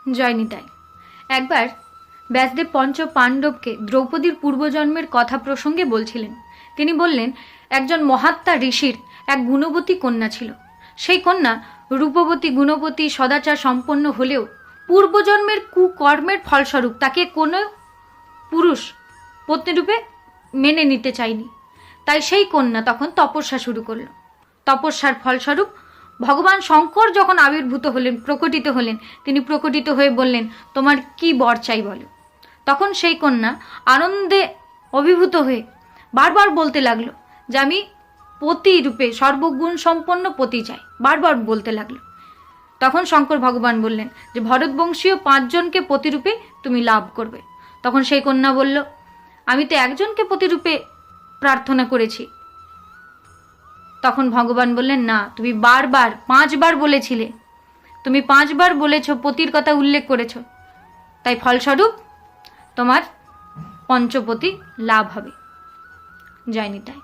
জয় নিতাই। একবার ব্যাসদেব পঞ্চ পাণ্ডবকে দ্রৌপদীর পূর্বজন্মের কথা প্রসঙ্গে বলছিলেন। তিনি বললেন, একজন মহাত্মা ঋষির এক গুণবতী কন্যা ছিল। সেই কন্যা রূপবতী, গুণবতী, সদাচার সম্পন্ন হলেও পূর্বজন্মের কুকর্মের ফলস্বরূপ তাকে কোনো পুরুষ পত্নীরূপে মেনে নিতে চায়নি। তাই সেই কন্যা তখন তপস্যা শুরু করল। তপস্যার ফলস্বরূপ ভগবান শঙ্কর যখন আবির্ভূত হলেন, প্রকটিত হলেন, তিনি প্রকটিত হয়ে বললেন, তোমার কি বর চাই বলো। তখন সেই কন্যা আনন্দে অভিভূত হয়ে বারবার বলতে লাগলো যে আমি পতি রূপে সর্বগুণ সম্পন্ন পতি চাই, বারবার বলতে লাগলো। তখন শঙ্কর ভগবান বললেন যে ভরতবংশীয় 5 জনকে পতিরূপে তুমি লাভ করবে। তখন সেই কন্যা বলল, আমি তো একজনকে পতিরূপে প্রার্থনা করেছি। তখন ভগবান বললেন, না, তুমি বারবার 5 বার বলেছিলে, তুমি 5 বার বলেছ, পতির কথা উল্লেখ করেছ, তাই ফলস্বরূপ তোমার পঞ্চপতি লাভ হবে। জয় নিতাই।